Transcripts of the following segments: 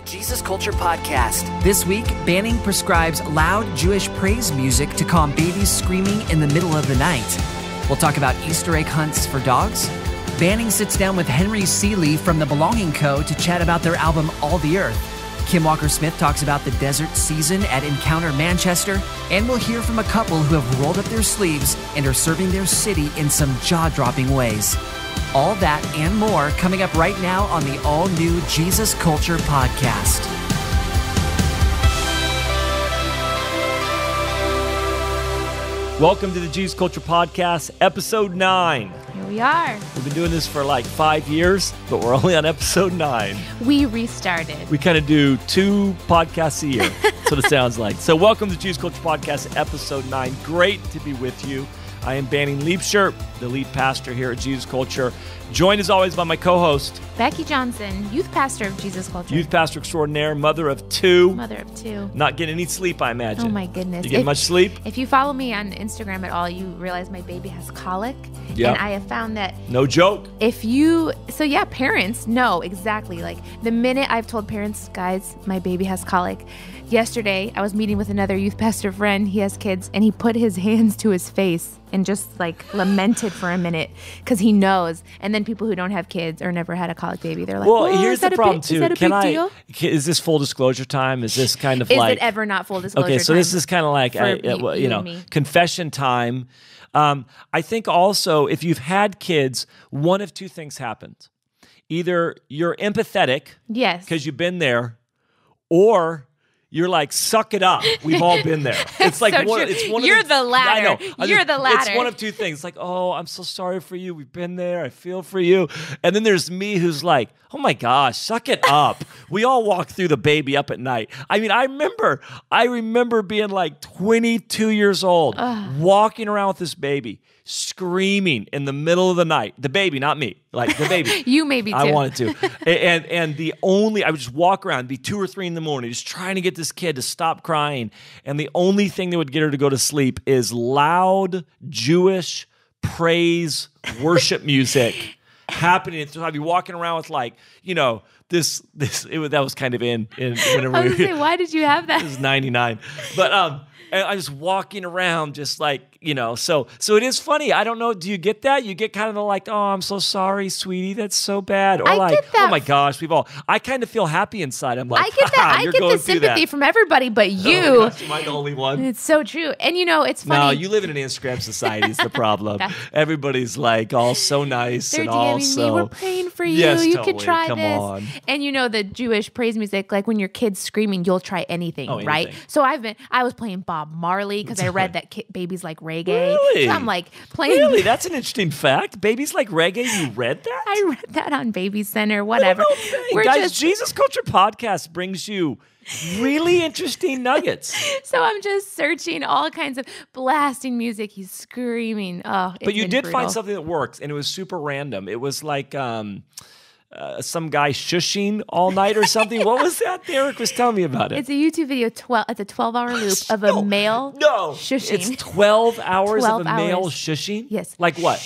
Jesus Culture Podcast. This week, Banning prescribes loud Jewish praise music to calm babies screaming in the middle of the night. We'll talk about Easter egg hunts for dogs. Banning sits down with Henry Seeley from the Belonging Co. to chat about their album All the Earth. Kim Walker-Smith talks about the desert season at Encounter Manchester. And we'll hear from a couple who have rolled up their sleeves and are serving their city in some jaw-dropping ways. All that and more coming up right now on the all-new Jesus Culture Podcast. Welcome to the Jesus Culture Podcast, episode 9. Here we are. We've been doing this for like 5 years, but we're only on episode 9. We restarted. We kind of do 2 podcasts a year. That's what it sounds like. So welcome to Jesus Culture Podcast, episode 9. Great to be with you. I am Banning Liebscher, the lead pastor here at Jesus Culture, joined as always by my co-host, Becky Johnson, youth pastor of Jesus Culture. Youth pastor extraordinaire, mother of 2. Mother of 2. Not getting any sleep, I imagine. Oh my goodness. You get much sleep? If you follow me on Instagram at all, you realize my baby has colic. Yep. And I have found that No joke. Parents know exactly. Like the minute I've told parents, guys, my baby has colic. Yesterday, I was meeting with another youth pastor friend. He has kids, and he put his hands to his face and just like lamented for a minute because he knows. And then people who don't have kids or never had a colic baby, they're like, well, here's the problem Is too. that a big deal? Is this full disclosure time? Is this kind of Is like? it ever not full disclosure Okay, so time this is kind of like for you and me? confession time. I think also if you've had kids, one of 2 things happens: either you're empathetic, yes, because you've been there, or you're like, suck it up. We've all been there. It's like so it's one of You're the latter. I know. You're the latter. It's one of 2 things. Like, oh, I'm so sorry for you. We've been there. I feel for you. And then there's me who's like, oh my gosh, suck it up. We all walk through the baby up at night. I mean, I remember being like 22 years old, walking around with this baby, screaming in the middle of the night. The baby, not me. Like the baby. You maybe too. I wanted to. And I would just walk around, be 2 or 3 in the morning, just trying to get this kid to stop crying. And the only thing that would get her to go to sleep is loud Jewish praise worship music happening. So I'd be walking around with like, that was kind of in whenever I was gonna say, why did you have that? It was 99. But and I was walking around just like, so it is funny. I don't know. Do you get that? You get kind of the like, oh, I'm so sorry, sweetie. That's so bad. Or I like, get that. oh my gosh, I kind of feel happy inside. I'm like, I get that. I get the sympathy from everybody but you. Oh my gosh, am I the only one? It's so true. And it's funny. No, you live in an Instagram society is the problem. Everybody's like all so nice. They're and all DMing so. me, we're praying for you. Yes, you totally. could try Come this. on. And the Jewish praise music, like when your kid's screaming, you'll try anything, right? Anything. So I was playing Bob Marley because I read that babies like reggae. Really? So I'm like playing. Really? That's an interesting fact. Babies like reggae. You read that? I read that on Baby Center, whatever. Guys, Jesus Culture Podcast brings you really interesting nuggets. So I'm just searching all kinds of blasting music. He's screaming. Oh, but you did brutal. find something that works, and it was super random. It was like some guy shushing all night or something. What was that? Eric was telling me about it. It's a YouTube video. It's a 12-hour loop of a male shushing. It's 12 hours 12 of a male hours. shushing? Yes. Like what?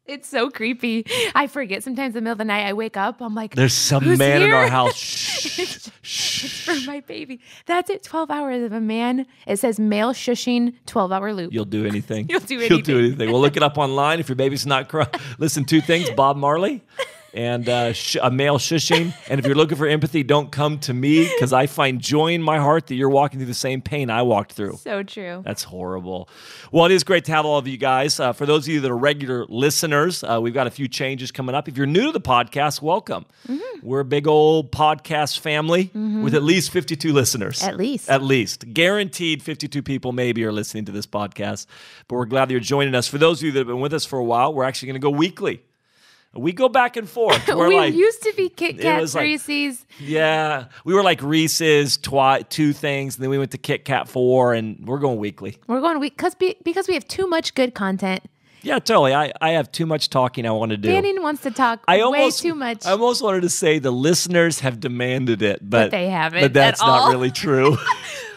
It's so creepy. I forget sometimes in the middle of the night. I wake up. I'm like, there's some who's man here? in our house. Shh. It's for my baby. That's it. 12 hours of a man. It says male shushing 12-hour loop. You'll do anything. You'll do anything. Well, look it up online if your baby's not crying. Listen, 2 things: Bob Marley and a male shushing. And if you're looking for empathy, don't come to me because I find joy in my heart that you're walking through the same pain I walked through. So true. That's horrible. Well, it is great to have all of you guys. For those of you that are regular listeners, we've got a few changes coming up. If you're new to the podcast, welcome. Mm-hmm. We're a big old podcast family with at least 52 listeners. At least. At least. Guaranteed 52 people maybe are listening to this podcast. But we're glad that you're joining us. For those of you that have been with us for a while, we're actually going to go weekly. We go back and forth. We used to be Kit Kats, Reese's. Yeah. We were like Reese's, 2 things, and then we went to Kit Kat 4, and we're going weekly. We're going because we have too much good content. Yeah, totally. I have too much talking I want to do. Banning wants to talk way too much. I almost wanted to say the listeners have demanded it, but they haven't. But that's not really true.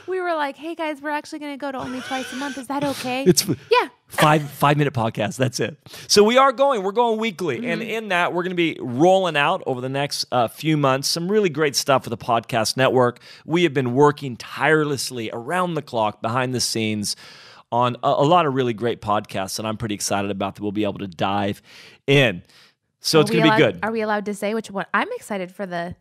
We were like, hey guys, we're actually going to go to only twice a month. Is that okay? Yeah. 5-minute podcast. That's it. So we're going weekly. And in that, we're going to be rolling out over the next few months some really great stuff for the podcast network. We have been working tirelessly around the clock, behind the scenes, on a lot of really great podcasts that I'm pretty excited about that we'll be able to dive in. So it's going to be good. Are we allowed to say which one? I'm excited for the...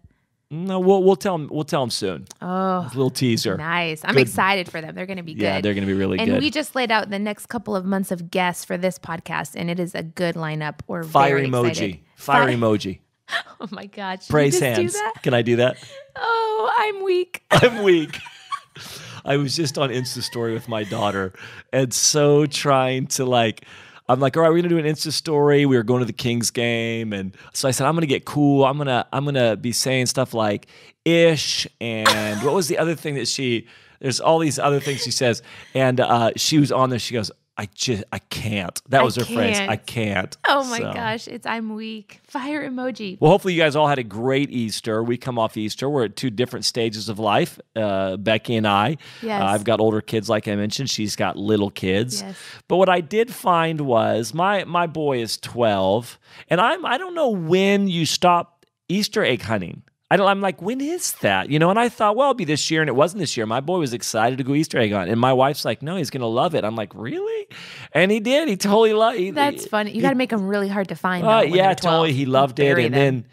No, we'll tell them soon. Oh, a little teaser. Nice. I'm excited for them. They're going to be good. Yeah, they're going to be really good. And we just laid out the next couple of months of guests for this podcast, and it is a good lineup. We're Fire very emoji. excited. Fire emoji. Oh my gosh. Praise you just hands. Do that? Can I do that? Oh, I'm weak. I'm weak. I was just on Insta story with my daughter, and so trying to I'm like, all right, we're gonna do an Insta story. We were going to the Kings game, and so I said, I'm gonna get cool. I'm gonna be saying stuff like ish, and what was the other thing that there's all these other things she says, and she was on there. She goes, I can't. That was her phrase. I can't. Oh my gosh, I'm weak. Fire emoji. Well, hopefully you guys all had a great Easter. We come off Easter. We're at two different stages of life, Becky and I. Yes. I've got older kids, like I mentioned. She's got little kids. Yes. But what I did find was my boy is 12, and I don't know when you stop Easter egg hunting. I'm like, when is that? And I thought, well, it'll be this year, and it wasn't this year. My boy was excited to go Easter egg hunt, and my wife's like, no, he's going to love it. I'm like, really? And he did. He totally loved it. That's funny. You got to make them really hard to find. Yeah, totally. He loved it. And then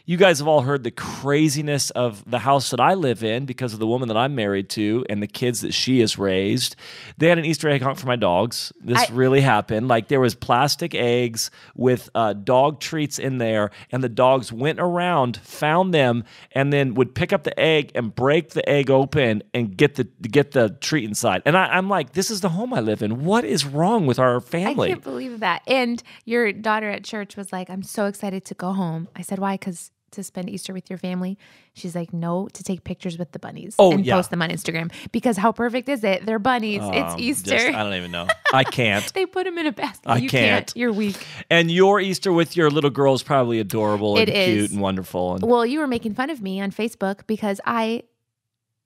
you guys have all heard the craziness of the house that I live in because of the woman that I'm married to and the kids that she has raised. They had an Easter egg hunt for my dogs. This really happened. There was plastic eggs with dog treats in there, and the dogs went around, found them, and then would pick up the egg and break the egg open and get the treat inside. And I'm like, this is the home I live in. What is wrong with our family? I can't believe that. And your daughter at church was like, I'm so excited to go home. I said, why? Because to spend Easter with your family? She's like, no, to take pictures with the bunnies and post them on Instagram. Because how perfect is it? They're bunnies. It's Easter. I don't even know. I can't. They put them in a basket. I You can't. You're weak. And your Easter with your little girl is probably adorable and cute and wonderful. Well, you were making fun of me on Facebook because I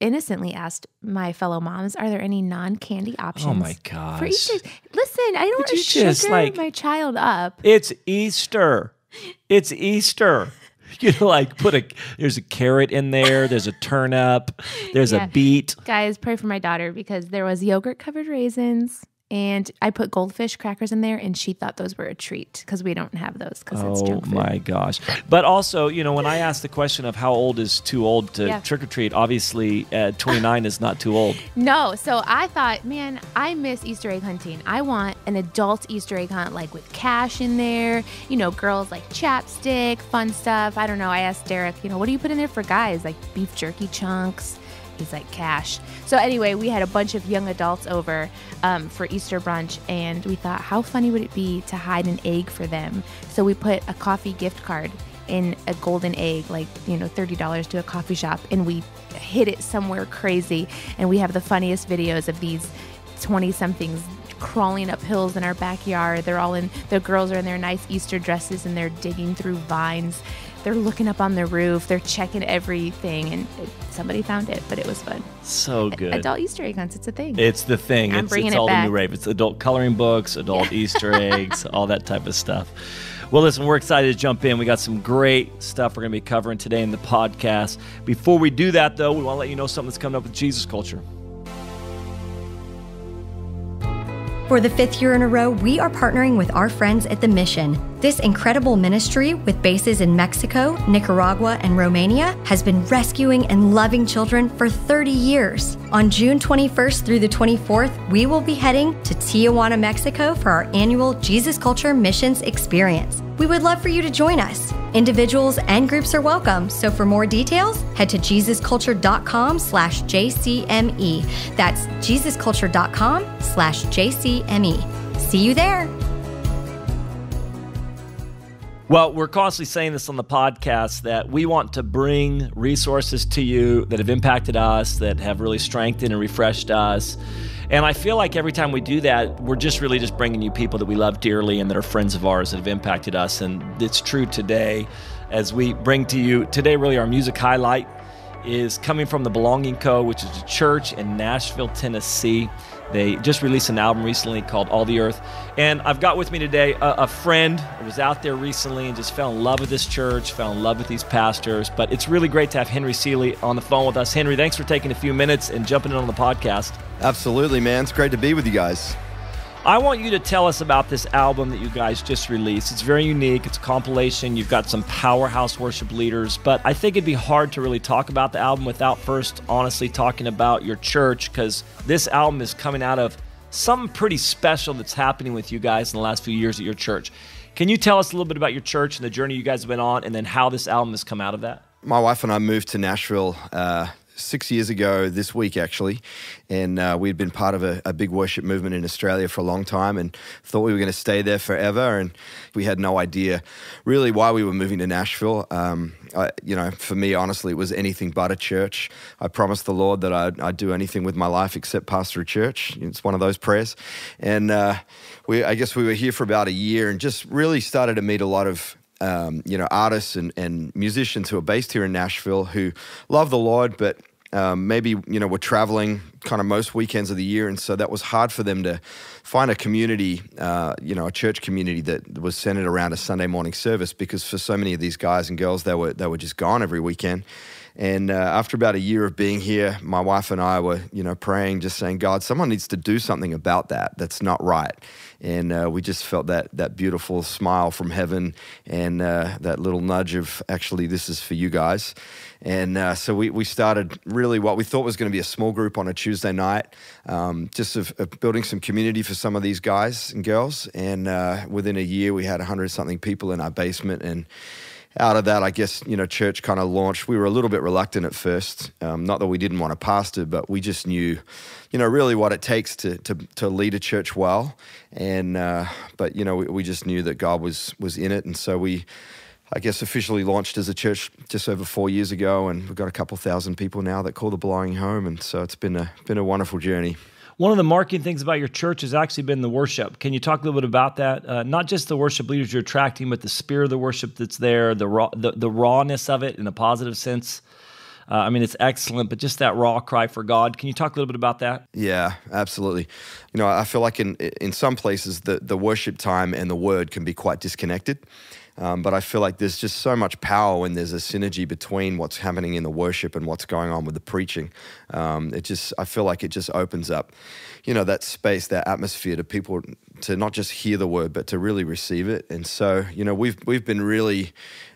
innocently asked my fellow moms, are there any non-candy options? Oh my gosh. For Easter? Listen, I don't want to sugar my child up. It's Easter. It's Easter. There's a carrot in there, there's a turnip, there's a beet. Guys, pray for my daughter because there was yogurt covered raisins, and I put goldfish crackers in there, and she thought those were a treat because we don't have those because it's junk food. Oh my gosh. But also, when I asked the question of how old is too old to trick or treat, obviously 29 is not too old. No, so I thought, man, I miss Easter egg hunting. I want an adult Easter egg hunt with cash in there, girls like chapstick, fun stuff. I don't know. I asked Derek, what do you put in there for guys? Like beef jerky chunks. He's like, cash. So anyway, we had a bunch of young adults over for Easter brunch, and we thought, how funny would it be to hide an egg for them? So we put a coffee gift card in a golden egg, $30 to a coffee shop, and we hid it somewhere crazy. And we have the funniest videos of these 20-somethings crawling up hills in our backyard. The girls are in their nice Easter dresses, and they're digging through vines. They're looking up on the roof. They're checking everything, and somebody found it, but it was fun. So good. Adult Easter egg hunts, it's a thing. It's the thing. I'm bringing it's it all back. the new rave. It's adult coloring books, adult Easter eggs, all that type of stuff. Well, listen, we're excited to jump in. We got some great stuff we're going to be covering today in the podcast. Before we do that, though, we want to let you know something that's coming up with Jesus Culture. For the 5th year in a row, we are partnering with our friends at The Mission. This incredible ministry with bases in Mexico, Nicaragua, and Romania has been rescuing and loving children for 30 years. On June 21st through the 24th, we will be heading to Tijuana, Mexico for our annual Jesus Culture Missions Experience. We would love for you to join us. Individuals and groups are welcome, so for more details, head to jesusculture.com/JCME. That's jesusculture.com/JCME. See you there. Well, we're constantly saying this on the podcast that we want to bring resources to you that have impacted us, that have really strengthened and refreshed us. And I feel like every time we do that, we're just bringing you people that we love dearly and that are friends of ours that have impacted us. And it's true today as we bring to you today really our music highlight is coming from the Belonging Co., which is a church in Nashville, Tennessee. They just released an album recently called All the Earth. And I've got with me today a friend who was out there recently and just fell in love with this church, fell in love with these pastors. But it's really great to have Henry Seeley on the phone with us. Henry, thanks for taking a few minutes and jumping in on the podcast. Absolutely, man. It's great to be with you guys. I want you to tell us about this album that you guys just released. It's very unique. It's a compilation. You've got some powerhouse worship leaders, but I think it'd be hard to really talk about the album without first honestly talking about your church, because this album is coming out of something pretty special that's happening with you guys in the last few years at your church. Can you tell us a little bit about your church and the journey you guys have been on, and then how this album has come out of that? My wife and I moved to Nashville 6 years ago this week, actually, and we'd been part of a big worship movement in Australia for a long time and thought we were going to stay there forever, and we had no idea really why we were moving to Nashville. For me, honestly, it was anything but a church. I promised the Lord that I'd do anything with my life except pastor a church. It's one of those prayers. And I guess we were here for about a year and just really started to meet a lot of artists and musicians who are based here in Nashville who love the Lord, but maybe, were traveling kind of most weekends of the year. And so that was hard for them to find a community, a church community that was centered around a Sunday morning service, because for so many of these guys and girls, they were just gone every weekend. And after about a year of being here, my wife and I were, praying, just saying, God, someone needs to do something about that. That's not right. And we just felt that beautiful smile from heaven and that little nudge of, actually, this is for you guys. And so we started really what we thought was going to be a small group on a Tuesday night, just of building some community for some of these guys and girls. And within a year, we had 100-something people in our basement. And out of that, I guess, church kind of launched. We were a little bit reluctant at first, not that we didn't want a pastor, but we just knew, really what it takes to lead a church well. And, but we just knew that God was in it. And so we, I guess, officially launched as a church just over 4 years ago, and we've got a couple thousand people now that call the Belonging home. And so it's been a wonderful journey. One of the marking things about your church has actually been the worship. Can you talk a little bit about that? Not just the worship leaders you're attracting, but the spirit of the worship that's there, the rawness of it in a positive sense. It's excellent, but just that raw cry for God. Can you talk a little bit about that? Yeah, absolutely. I feel like in some places the worship time and the word can be quite disconnected. But I feel like there's just so much power when there's a synergy between what's happening in the worship and what's going on with the preaching. I feel like it just opens up, that space, that atmosphere to people to not just hear the word, but to really receive it. And so, we've been really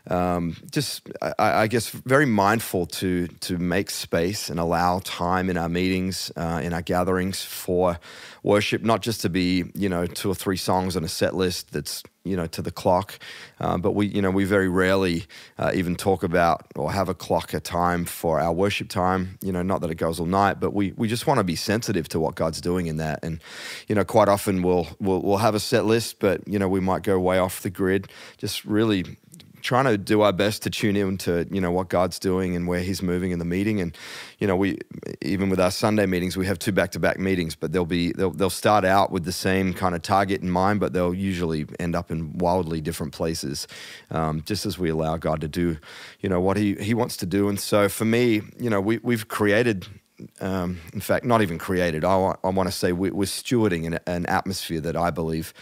I guess, very mindful to make space and allow time in our meetings, in our gatherings for worship, not just to be, 2 or 3 songs on a set list that's, to the clock. But we very rarely even talk about or have a time for our worship time, not that it goes all night, but we just want to be sensitive to what God's doing in that. And, quite often we'll have a set list, but, we might go way off the grid, just really trying to do our best to tune in to, what God's doing and where he's moving in the meeting. And, we, even with our Sunday meetings, we have 2 back-to-back meetings, but they'll start out with the same kind of target in mind, but they'll usually end up in wildly different places, just as we allow God to do, what he wants to do. And so for me, we've created, in fact, not even created, I want to say we're stewarding an atmosphere that I believe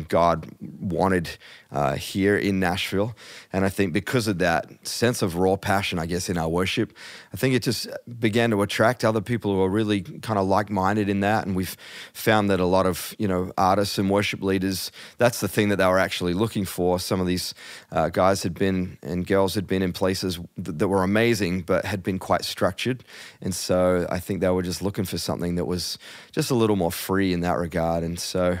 God wanted here in Nashville. And I think because of that sense of raw passion, I guess, in our worship, I think it just began to attract other people who are really kind of like-minded in that. And we've found that a lot of, artists and worship leaders, that's the thing that they were actually looking for. Some of these guys and girls had been in places that were amazing, but had been quite structured. And so I think they were just looking for something that was just a little more free in that regard. And so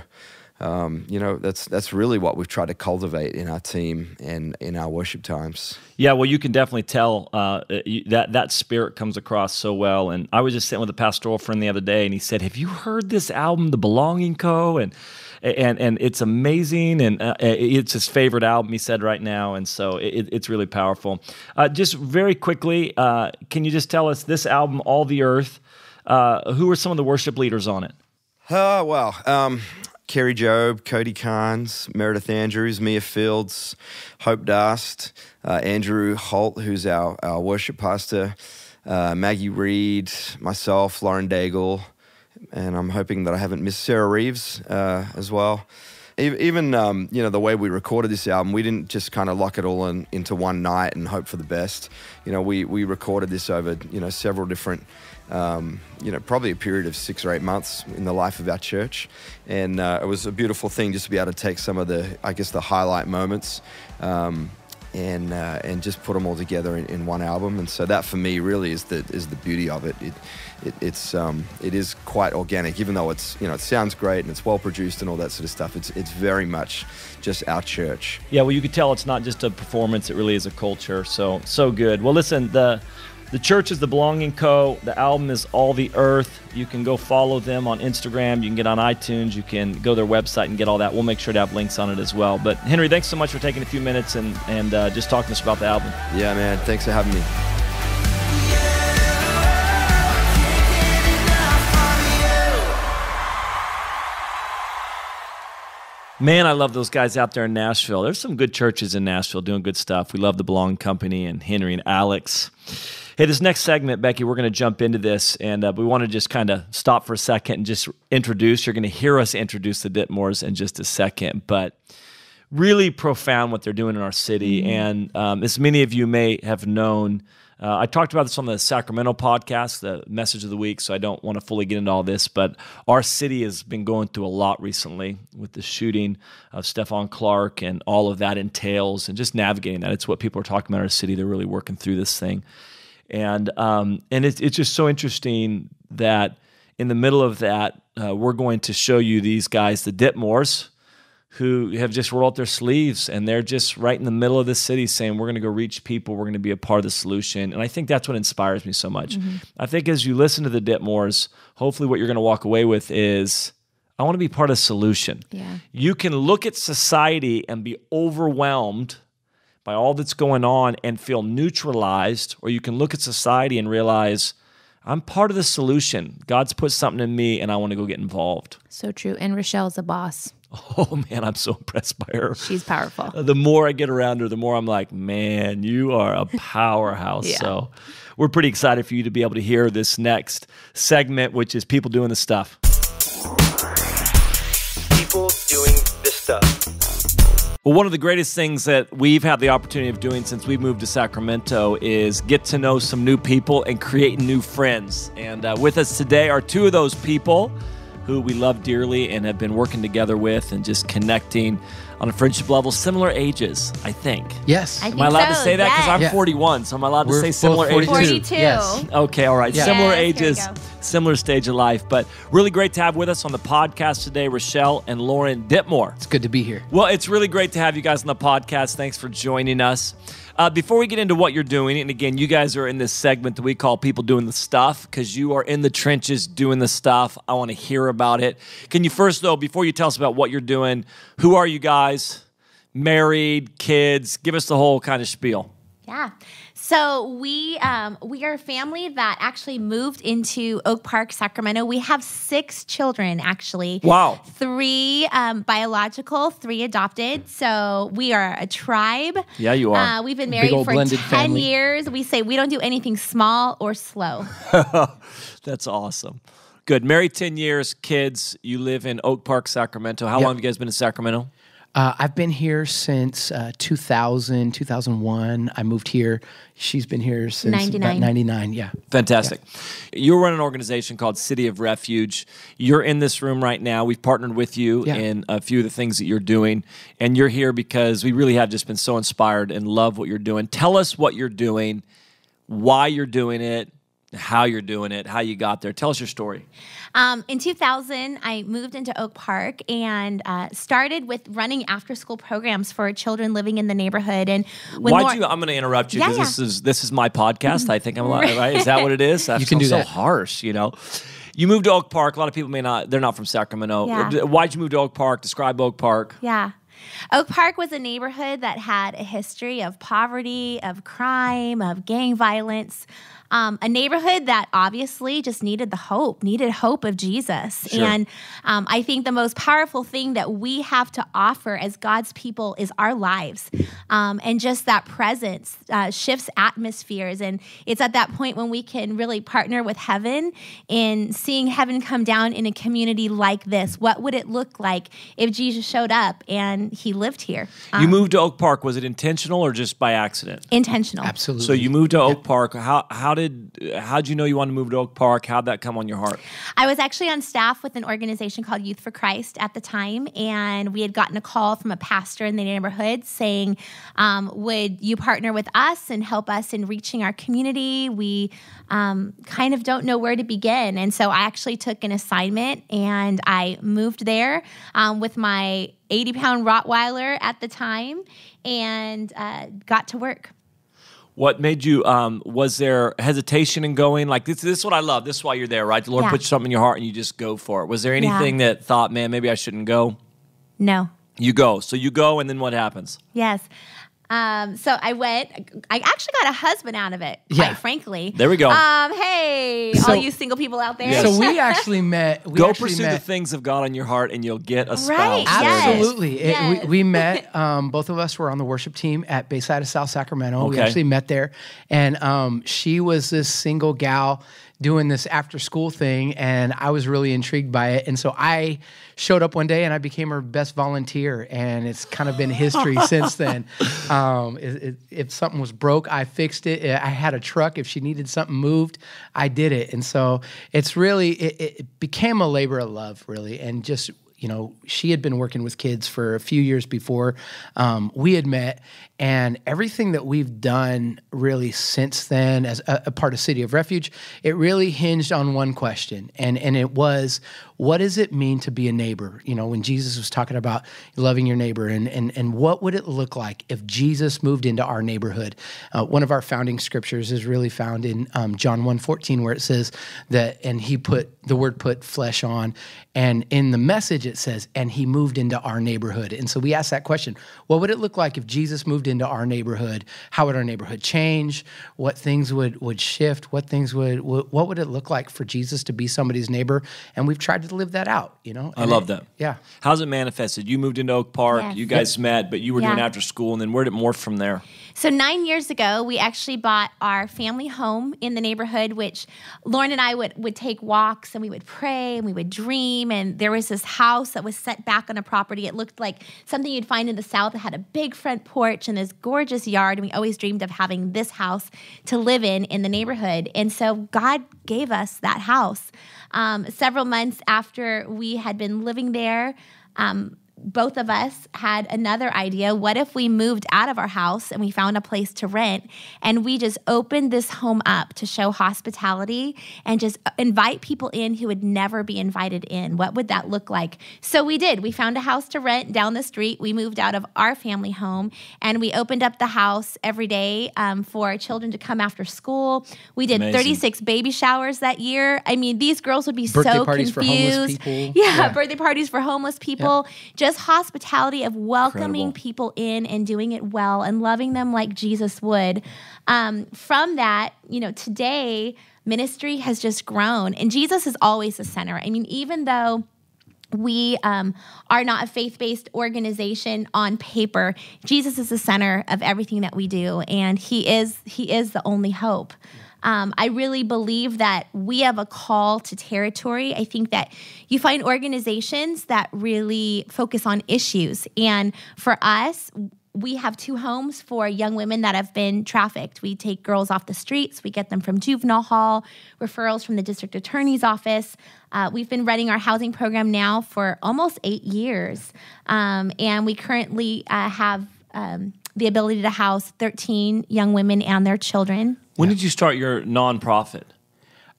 that's really what we've tried to cultivate in our team and in our worship times. Yeah, well, you can definitely tell that spirit comes across so well. And I was just sitting with a pastoral friend the other day, and he said, "Have you heard this album, The Belonging Co.?" And it's amazing, and it's his favorite album, he said, right now. And so it's really powerful. Just very quickly, can you just tell us this album, All the Earth? Who are some of the worship leaders on it? Kerry Jobe, Cody Carnes, Meredith Andrews, Mia Fields, Hope Dast, Andrew Holt, who's our worship pastor, Maggie Reed, myself, Lauren Daigle, and I'm hoping that I haven't missed Sarah Reeves as well. Even the way we recorded this album, we didn't just kind of lock it all into one night and hope for the best. We recorded this over several different, probably a period of 6 or 8 months in the life of our church, and it was a beautiful thing just to be able to take some of the highlight moments. And just put them all together in one album, and so that for me really is the beauty of it. It is quite organic, even though it's it sounds great and it's well produced and all that sort of stuff. It's very much just our church. Yeah, well, you could tell it's not just a performance; it really is a culture. So good. Well, listen, the church is The Belonging Co. The album is All the Earth. You can go follow them on Instagram. You can get on iTunes. You can go to their website and get all that. We'll make sure to have links on it as well. But Henry, thanks so much for taking a few minutes and just talking to us about the album. Yeah, man. Thanks for having me. Man, I love those guys out there in Nashville. There's some good churches in Nashville doing good stuff. We love the Belong Company and Henry and Alex. Hey, this next segment, Becky, we're going to jump into this, and we want to just kind of stop for a second and just introduce. You're going to hear us introduce the Ditmores in just a second, but really profound what they're doing in our city. And as many of you may have known, I talked about this on the Sacramento podcast, the message of the week, so I don't want to fully get into all this, but our city has been going through a lot recently with the shooting of Stephon Clark and all of that entails, and just navigating that. It's what people are talking about in our city. They're really working through this thing. And it's just so interesting that in the middle of that, we're going to show you these guys, the Ditmores, who have just rolled up their sleeves, and they're just right in the middle of the city saying, we're going to go reach people, we're going to be a part of the solution. And I think that's what inspires me so much. I think as you listen to the Ditmores, hopefully what you're going to walk away with is, I want to be part of the solution. Yeah. You can look at society and be overwhelmed by all that's going on and feel neutralized, or you can look at society and realize, I'm part of the solution. God's put something in me, and I want to go get involved. So true. And Rochelle's a boss. Oh, man, I'm so impressed by her. She's powerful. The more I get around her, the more I'm like, man, you are a powerhouse. Yeah. So we're pretty excited for you to be able to hear this next segment, which is People Doing the Stuff. People doing this stuff. Well, one of the greatest things that we've had the opportunity of doing since we've moved to Sacramento is get to know some new people and create new friends. And with us today are two of those people who we love dearly and have been working together with and just connecting on a friendship level, similar ages, I think. Yes. Am I allowed to say that? Because I'm 41, so am I allowed to say similar ages? 42. Yes. Okay, all right. Yeah. Similar Yes, ages, here we go. similar stage of life. But really great to have with us on the podcast today, Rochelle and Lauren Ditmore. It's good to be here. Well, it's really great to have you guys on the podcast. Thanks for joining us. Before we get into what you're doing, and again, you guys are in this segment that we call People Doing the Stuff because you are in the trenches doing the stuff. I want to hear about it. Can you first, though, before you tell us about what you're doing, who are you guys? Married, kids? Give us the whole kind of spiel. Yeah. So we are a family that actually moved into Oak Park, Sacramento. We have 6 children, actually. Wow. 3 biological, 3 adopted. So we are a tribe. Yeah, you are. We've been Big married old for 10 blended family. years. We say we don't do anything small or slow. That's awesome. Good. Married 10 years, kids. You live in Oak Park, Sacramento. How long have you guys been in Sacramento? I've been here since 2000, 2001. I moved here. She's been here since 99. about 99, yeah. Fantastic. You run an organization called City of Refuge. You're in this room right now. We've partnered with you in a few of the things that you're doing, and you're here because we really have just been so inspired and love what you're doing. Tell us what you're doing, why you're doing it, how you're doing it, how you got there. Tell us your story. In 2000, I moved into Oak Park and started with running after-school programs for children living in the neighborhood. And when I'm going to interrupt you because this is my podcast. I think I'm allowed, right? Is that what it is? That You can do so that. harsh, you know. You moved to Oak Park. A lot of people they're not from Sacramento. Yeah. Why'd you move to Oak Park? Describe Oak Park. Yeah. Oak Park was a neighborhood that had a history of poverty, of crime, of gang violence. a neighborhood that obviously just needed hope of Jesus. Sure. And I think the most powerful thing that we have to offer as God's people is our lives. And just that presence shifts atmospheres. And it's at that point when we can really partner with heaven in seeing heaven come down in a community like this. What would it look like if Jesus showed up and he lived here? You moved to Oak Park. Was it intentional or just by accident? Intentional. Absolutely. So you moved to Oak Park. How'd you know you wanted to move to Oak Park? How'd that come on your heart? I was actually on staff with an organization called Youth for Christ at the time, and we had gotten a call from a pastor in the neighborhood saying, would you partner with us and help us in reaching our community? We kind of don't know where to begin. And so I actually took an assignment, and I moved there with my 80-pound Rottweiler at the time and got to work. What made you, was there hesitation in going? Like, this is what I love. This is why you're there, right? The Lord puts something in your heart and you just go for it. Was there anything that thought, man, maybe I shouldn't go? No. You go. So you go, and then what happens? Yes. So I went. I actually got a husband out of it, quite frankly. There we go. Hey, all you single people out there. So we actually met. Go pursue the things of God in your heart, and you'll get a spouse. Right, yes. Absolutely. Yes. We met, both of us were on the worship team at Bayside of South Sacramento. We Okay. actually met there. And she was this single gal doing this after school thing, and I was really intrigued by it. And so I showed up one day and I became her best volunteer, and it's kind of been history since then. If something was broke, I fixed it. I had a truck. If she needed something moved, I did it. And so it's really, it became a labor of love, really. And just, you know, she had been working with kids for a few years before we had met, and everything that we've done really since then as a part of City of Refuge, it really hinged on one question, and it was, what does it mean to be a neighbor? You know, when Jesus was talking about loving your neighbor, and what would it look like if Jesus moved into our neighborhood? One of our founding scriptures is really found in John 1:14, where it says that, and he put flesh on, and in the Message it says, and he moved into our neighborhood. And so we asked that question, what would it look like if Jesus moved into our neighborhood? How would our neighborhood change? What things would shift? What would it look like for Jesus to be somebody's neighbor? And we've tried to live that out, you know? I love that. Yeah. How's it manifested? You moved into Oak Park. Yes. You guys met, but you were doing after school, and then where did it morph from there? So 9 years ago, we actually bought our family home in the neighborhood, which Lauren and I would take walks, and we would pray, and we would dream. And there was this house that was set back on a property. It looked like something you'd find in the South. It had a big front porch and this gorgeous yard. And we always dreamed of having this house to live in the neighborhood. And so God gave us that house. Several months after we had been living there, both of us had another idea. What if we moved out of our house and we found a place to rent, and we just opened this home up to show hospitality and just invite people in who would never be invited in? What would that look like? So we did. We found a house to rent down the street. We moved out of our family home, and we opened up the house every day for children to come after school. We did 36 baby showers that year. I mean, these girls would be Birthday so parties confused. for homeless people. Yeah, birthday parties for homeless people. Just hospitality of welcoming Incredible. people in and doing it well and loving them like Jesus would. From that, you know, today ministry has just grown, and Jesus is always the center. I mean, even though we are not a faith-based organization on paper, Jesus is the center of everything that we do, and He is the only hope. I really believe that we have a call to territory. I think that you find organizations that really focus on issues. And for us, we have 2 homes for young women that have been trafficked. We take girls off the streets. We get them from juvenile hall, referrals from the district attorney's office. We've been running our housing program now for almost 8 years. And we currently have the ability to house 13 young women and their children. When did you start your nonprofit?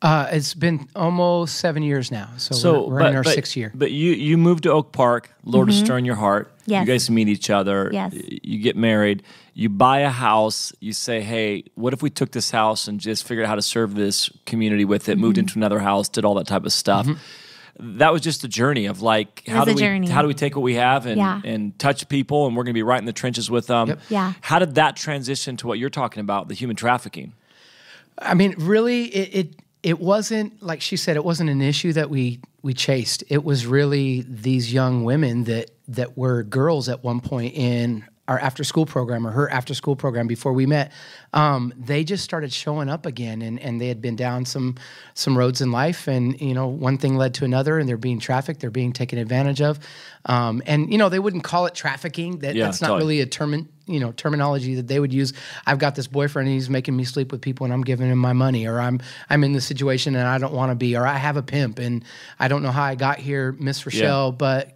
It's been almost 7 years now. So we're in our 6th year. But you moved to Oak Park. Lord is stirring your heart. Yes. You guys meet each other. Yes. You get married. You buy a house. You say, hey, what if we took this house and just figured out how to serve this community with it, moved into another house, did all that type of stuff. That was just a journey of like, how do we take what we have and touch people, and we're going to be right in the trenches with them. Yep. Yeah. How did that transition to what you're talking about, the human trafficking? I mean, really, it wasn't, like she said, it wasn't an issue that we chased. It was really these young women that were girls at one point in our after-school program or her after-school program before we met. They just started showing up again, and they had been down some roads in life, and one thing led to another, and they're being trafficked, they're being taken advantage of, and they wouldn't call it trafficking. That's not really a terminology that they would use. I've got this boyfriend and he's making me sleep with people and I'm giving him my money, or I'm in this situation and I don't want to be, or I have a pimp and I don't know how I got here, Miss Rochelle, but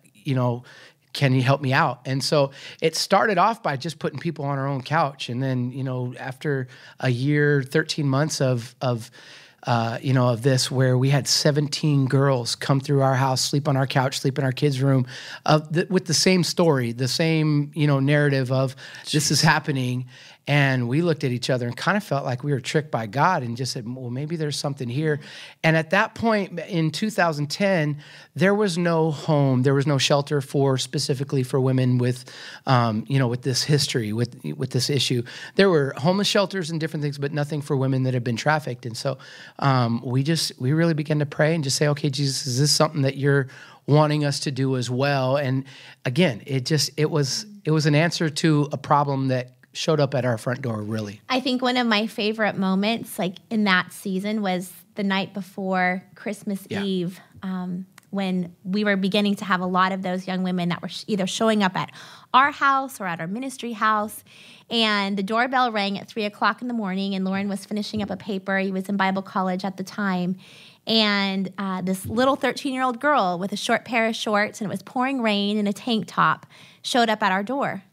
can you help me out? And so it started off by just putting people on our own couch. And then, after a year, 13 months of this, where we had 17 girls come through our house, sleep on our couch, sleep in our kids' room, with the same story, the same, narrative of this is happening. And we looked at each other and kind of felt like we were tricked by God and just said, well, maybe there's something here. And at that point in 2010, there was no home, there was no shelter specifically for women with, with this history, with this issue. There were homeless shelters and different things, but nothing for women that had been trafficked. And so we really began to pray and just say, okay, Jesus, is this something that you're wanting us to do as well? And again, it was an answer to a problem that showed up at our front door, really. I think one of my favorite moments, like in that season, was the night before Christmas Eve, when we were beginning to have a lot of those young women that were either showing up at our house or at our ministry house. And the doorbell rang at 3:00 in the morning, and Lauren was finishing up a paper. He was in Bible college at the time. And this little 13-year-old girl with a short pair of shorts, and it was pouring rain, and a tank top showed up at our door.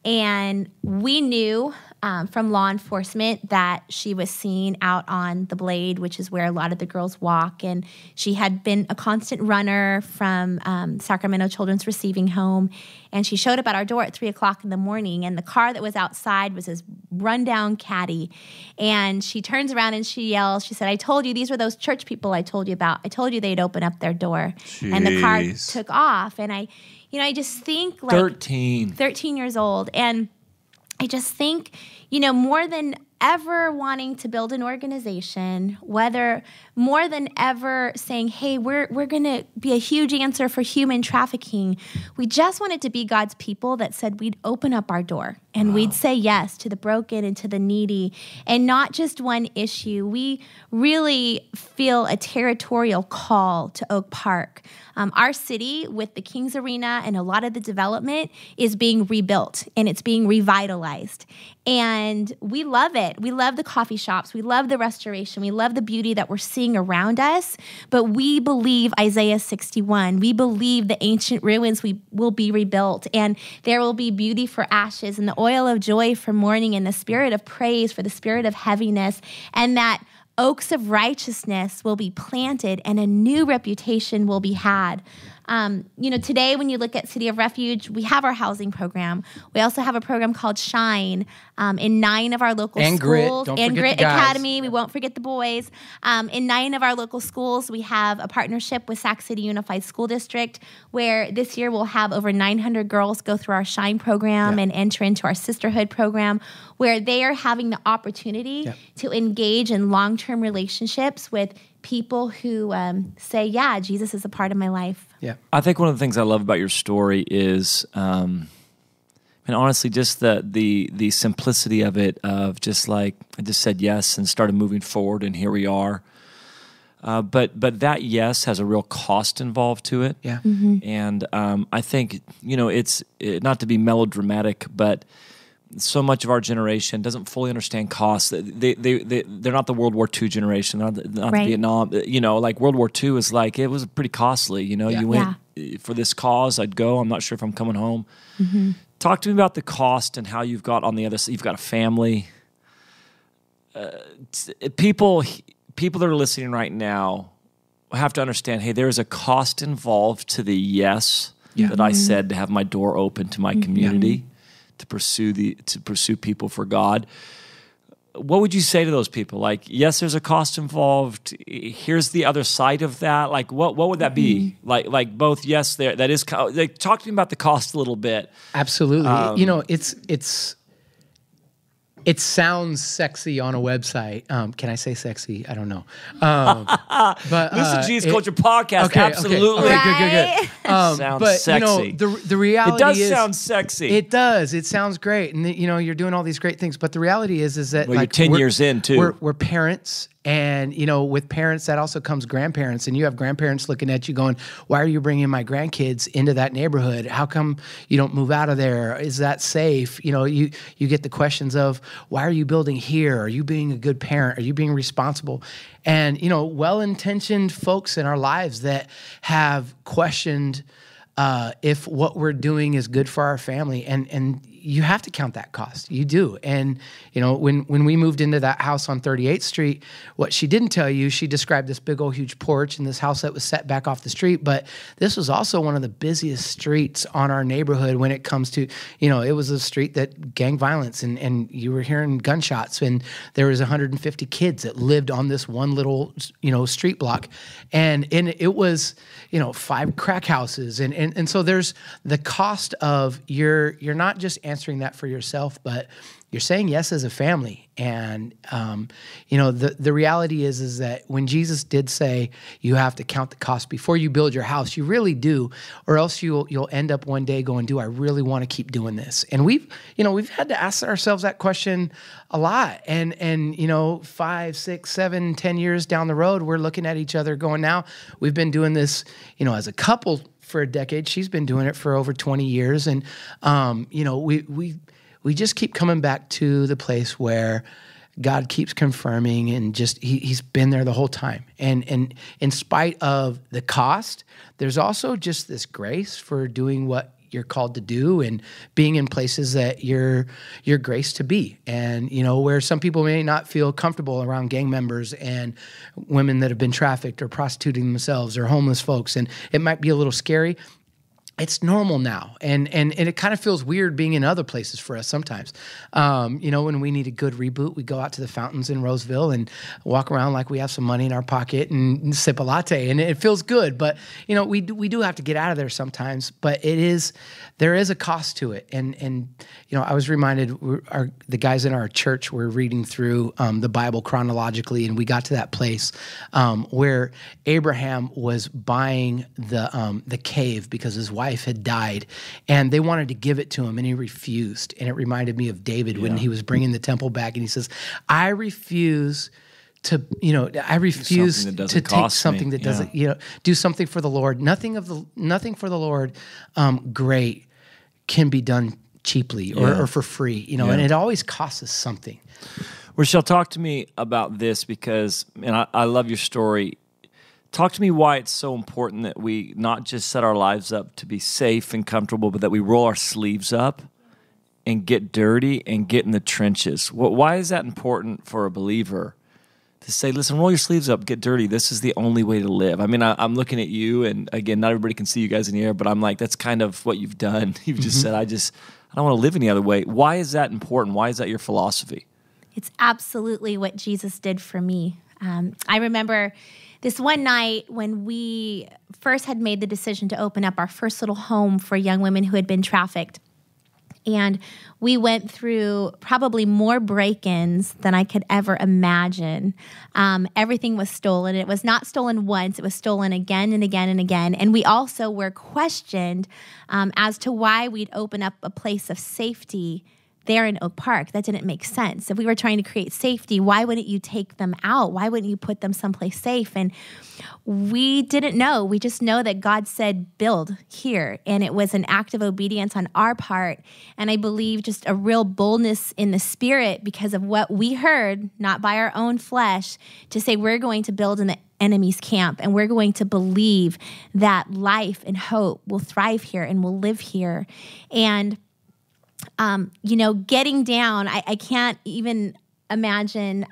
And we knew from law enforcement that she was seen out on the Blade, which is where a lot of the girls walk. And she had been a constant runner from Sacramento Children's Receiving Home. And she showed up at our door at 3:00 in the morning. And the car that was outside was this rundown Caddy. And she turns around and she yells, she said, I told you, these were those church people I told you about. I told you they'd open up their door. Jeez. And the car took off. And I just think, like 13 years old. And I just think, more than ever wanting to build an organization, whether more than ever saying, hey, we're going to be a huge answer for human trafficking, we just wanted to be God's people that said we'd open up our door and we'd say yes to the broken and to the needy, and not just one issue. We really feel a territorial call to Oak Park. Our city, with the Kings Arena and a lot of the development, is being rebuilt and it's being revitalized. And we love it. We love the coffee shops. We love the restoration. We love the beauty that we're seeing around us. But we believe Isaiah 61. We believe the ancient ruins will be rebuilt, and there will be beauty for ashes, and the oil of joy for mourning, and the spirit of praise for the spirit of heaviness, and that oaks of righteousness will be planted and a new reputation will be had. Today when you look at City of Refuge, we have our housing program. We also have a program called Shine in 9 of our local schools. And Grit Academy. We won't forget the boys. In 9 of our local schools, we have a partnership with Sac City Unified School District, where this year we'll have over 900 girls go through our Shine program and enter into our sisterhood program, where they are having the opportunity to engage in long-term relationships with people who say, yeah, Jesus is a part of my life. Yeah. I think one of the things I love about your story is, and honestly, just the simplicity of it, of just like, I just said yes and started moving forward, and here we are. But that yes has a real cost involved to it. Yeah. Mm-hmm. And I think, it's not to be melodramatic, but so much of our generation doesn't fully understand costs. They're not the World War II generation, not the Vietnam. Like World War II is like, it was pretty costly. You went for this cause, I'd go. I'm not sure if I'm coming home. Mm-hmm. Talk to me about the cost and how you've got on the other side. You've got a family. People that are listening right now have to understand, hey, there is a cost involved to the yes that I said to have my door open to my community. To pursue people for God. What would you say to those people? Like, yes, there's a cost involved. Here's the other side of that. Like, what would that be? Like both, yes, there. That is, like, talk to me about the cost a little bit. Absolutely. It's It sounds sexy on a website. Can I say sexy? I don't know. But Listen to G's Culture Podcast. Absolutely. Okay, good. Sounds but sexy. The reality It does is, sound sexy. It does. It sounds great, and you're doing all these great things. But the reality is that you're 10 years in too. We're parents. And, with parents, that also comes grandparents. And you have grandparents looking at you going, why are you bringing my grandkids into that neighborhood? How come you don't move out of there? Is that safe? You get the questions of, why are you building here? Are you being a good parent? Are you being responsible? And, well-intentioned folks in our lives that have questioned if what we're doing is good for our family. And you have to count that cost. You do. And, when we moved into that house on 38th Street, what she didn't tell you, she described this big old huge porch and this house that was set back off the street. But this was also one of the busiest streets on our neighborhood when it comes to, it was a street that gang violence and you were hearing gunshots, and there was 150 kids that lived on this one little, street block. And it was, 5 crack houses. And so there's the cost of you're not just answering that for yourself, but you're saying yes as a family. And, the reality is that when Jesus did say you have to count the cost before you build your house, you really do, or else you'll end up one day going, do I really want to keep doing this? And we've had to ask ourselves that question a lot. And 5, 6, 7, 10 years down the road, we're looking at each other going, now we've been doing this, as a couple for a decade. She's been doing it for over 20 years. And, we just keep coming back to the place where God keeps confirming, and just he's been there the whole time. And in spite of the cost, there's also just this grace for doing what you're called to do and being in places that you're graced to be. And, where some people may not feel comfortable around gang members and women that have been trafficked or prostituting themselves or homeless folks. And it might be a little scary. It's normal now, and it kind of feels weird being in other places for us sometimes. When we need a good reboot, we go out to the fountains in Roseville and walk around like we have some money in our pocket and sip a latte, and it feels good. But we do have to get out of there sometimes. But there is a cost to it, and I was reminded the guys in our church were reading through the Bible chronologically, and we got to that place where Abraham was buying the cave because his wife had died, and they wanted to give it to him, and he refused. And it reminded me of David when he was bringing the temple back, and he says, I refuse to take something that doesn't, do something for the Lord. Nothing for the Lord great can be done cheaply or for free, and it always costs us something. Rochelle, talk to me about this because, and I love your story. Talk to me why it's so important that we not just set our lives up to be safe and comfortable, but that we roll our sleeves up and get dirty and get in the trenches. Why is that important for a believer to say, listen, roll your sleeves up, get dirty. This is the only way to live. I mean, I'm looking at you, and again, not everybody can see you guys in the air, but I'm like, that's kind of what you've done. You've just said, I don't want to live any other way. Why is that important? Why is that your philosophy? It's absolutely what Jesus did for me. I remember this one night when we first had made the decision to open up our first little home for young women who had been trafficked. And we went through probably more break-ins than I could ever imagine. Everything was stolen. It was not stolen once. It was stolen again and again and again. And we also were questioned as to why we'd open up a place of safety there in Oak Park. That didn't make sense. If we were trying to create safety, why wouldn't you take them out? Why wouldn't you put them someplace safe? And we didn't know. We just know that God said, build here. And it was an act of obedience on our part. And I believe just a real boldness in the spirit because of what we heard, not by our own flesh, to say we're going to build in the enemy's camp, and we're going to believe that life and hope will thrive here and will live here. And getting down, I can't even imagine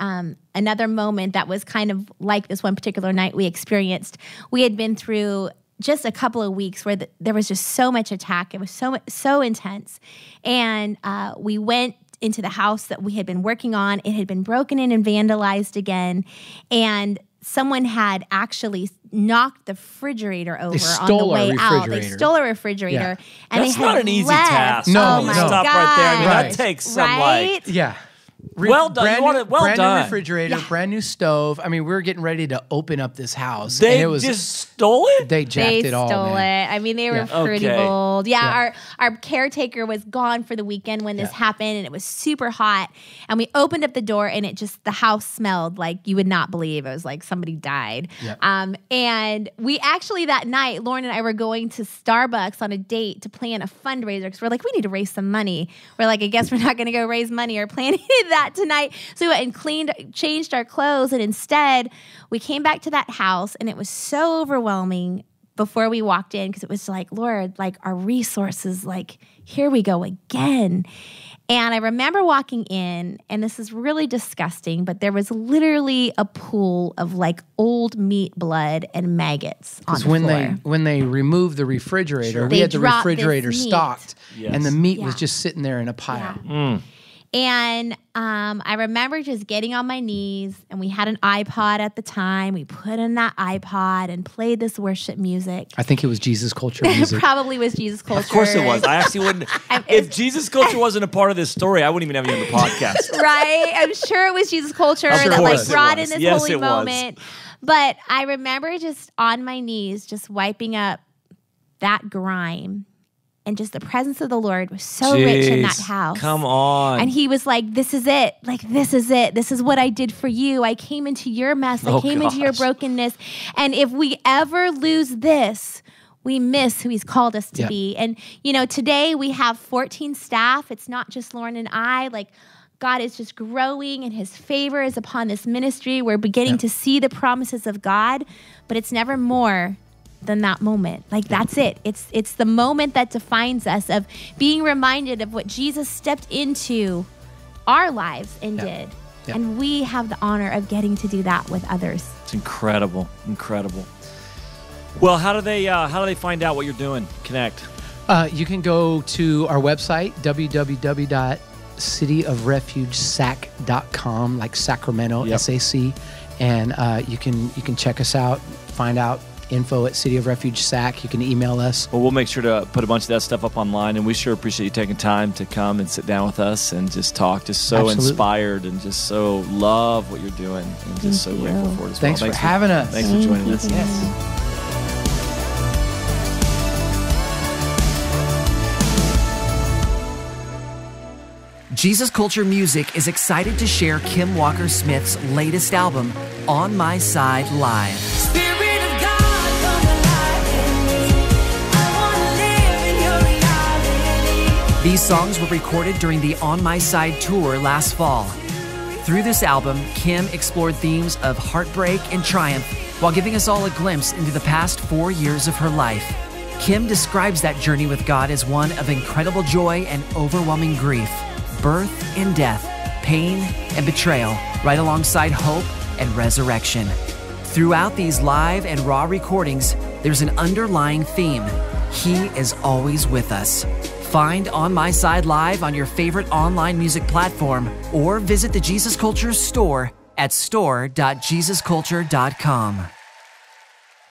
another moment that was kind of like this one particular night we experienced. We had been through just a couple of weeks where there was just so much attack. It was so intense. And we went into the house that we had been working on. It had been broken in and vandalized again. And someone had actually knocked the refrigerator over on the way out. They stole a refrigerator. Yeah. And That's they had not an easy left. task. No, Stop right there. I mean, that takes some right? Yeah. Well done. Brand You want it well brand done. new refrigerator, brand new stove. I mean, we were getting ready to open up this house. They and it was, just stole it? They jacked They it all, stole man. it. I mean, they were Yeah. pretty Okay. bold. Yeah, our caretaker was gone for the weekend when this happened, and it was super hot. And we opened up the door, and the house smelled like you would not believe. It was like somebody died. Yeah. And we actually that night, Lauren and I were going to Starbucks on a date to plan a fundraiser because we're like, we need to raise some money. We're like, I guess we're not going to go raise money or planning that tonight. So we went and changed our clothes, and instead we came back to that house, and it was so overwhelming before we walked in because it was like, Lord, like our resources, like here we go again. And I remember walking in, and this is really disgusting, but there was literally a pool of like old meat blood and maggots on the floor. when they removed the refrigerator, we They had the dropped this refrigerator meat. stocked, and the meat was Yeah. just sitting there in a pile. Yeah. And I remember just getting on my knees, and we had an iPod at the time. We put in that iPod and played this worship music. I think it was Jesus Culture It music. probably was Jesus Culture. Of course it was. I actually wouldn't. If Jesus Culture wasn't a part of this story, I wouldn't even have you on the podcast. Right? I'm sure it was Jesus Culture Of that like course it brought in was. this Yes, holy it was. moment. But I remember just on my knees, just wiping up that grime. And just the presence of the Lord was so rich in that Jeez, house. Come on. And he was like, this is it. Like, this is it. This is what I did for you. I came into your mess. I came into your gosh. brokenness. And if we ever lose this, we miss who he's called us to Yeah. be. And, today we have 14 staff. It's not just Lauren and I. Like, God is just growing, and his favor is upon this ministry. We're beginning to see the promises of God, but it's never more than that moment. Like, that's it. It's the moment that defines us, of being reminded of what Jesus stepped into our lives and did. Yeah. And we have the honor of getting to do that with others. It's incredible. Incredible. Well, how do they find out what you're doing? Connect. You can go to our website, www.cityofrefugesac.com, like Sacramento, Yep. SAC, and you can check us out, find out info at City of Refuge Sac. You can email us. Well, we'll make sure to put a bunch of that stuff up online, and we sure appreciate you taking time to come and sit down with us and just talk. Just so Absolutely. inspired and just so love what you're doing, and just so grateful for it as Thanks well. for having us. Thanks for joining us. Yes. Jesus Culture Music is excited to share Kim Walker-Smith's latest album, On My Side Live. Spirit of God, come alive in me. I wanna live in your reality. These songs were recorded during the On My Side tour last fall. Through this album, Kim explored themes of heartbreak and triumph while giving us all a glimpse into the past 4 years of her life. Kim describes that journey with God as one of incredible joy and overwhelming grief, birth and death, pain and betrayal, right alongside hope and resurrection. Throughout these live and raw recordings, there's an underlying theme. He is always with us. Find On My Side Live on your favorite online music platform, or visit the Jesus Culture store at store.jesusculture.com.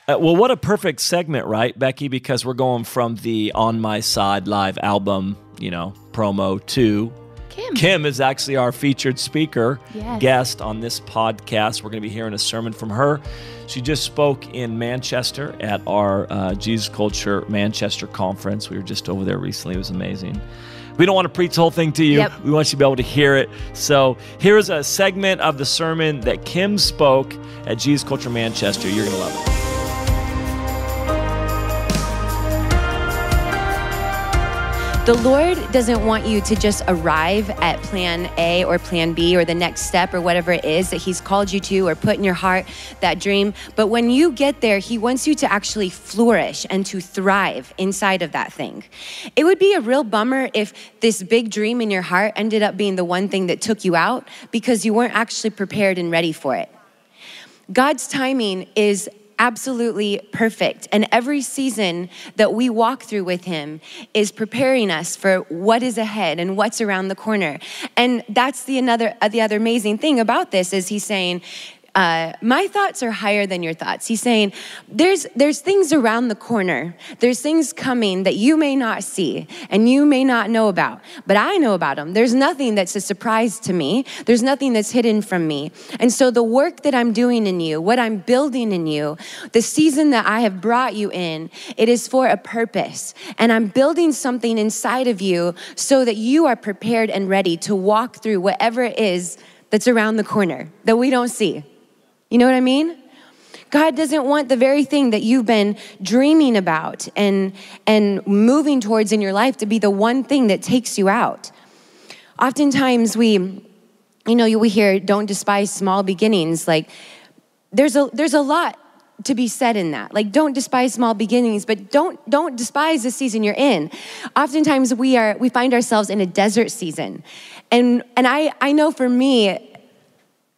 Well, what a perfect segment, right, Becky? Because we're going from the On My Side live album, promo to Kim. Kim is actually our featured speaker Yes. guest on this podcast. We're going to be hearing a sermon from her. She just spoke in Manchester at our Jesus Culture Manchester conference. We were just over there recently. It was amazing. We don't want to preach the whole thing to you. Yep. We want you to be able to hear it. So here is a segment of the sermon that Kim spoke at Jesus Culture Manchester. You're going to love it. The Lord doesn't want you to just arrive at plan A or plan B or the next step or whatever it is that he's called you to or put in your heart, that dream. But when you get there, he wants you to actually flourish and to thrive inside of that thing. It would be a real bummer if this big dream in your heart ended up being the one thing that took you out because you weren't actually prepared and ready for it. God's timing is absolutely perfect. And every season that we walk through with him is preparing us for what is ahead and what's around the corner. And that's the other amazing thing about this is he's saying, my thoughts are higher than your thoughts. He's saying, there's things around the corner. There's things coming that you may not see and you may not know about, but I know about them. There's nothing that's a surprise to me. There's nothing that's hidden from me. And so the work that I'm doing in you, what I'm building in you, the season that I have brought you in, it is for a purpose. And I'm building something inside of you so that you are prepared and ready to walk through whatever it is that's around the corner that we don't see. You know what I mean? God doesn't want the very thing that you've been dreaming about and moving towards in your life to be the one thing that takes you out. Oftentimes we hear, don't despise small beginnings. Like there's a lot to be said in that. Like, don't despise small beginnings, but don't despise the season you're in. Oftentimes we find ourselves in a desert season. And I know for me,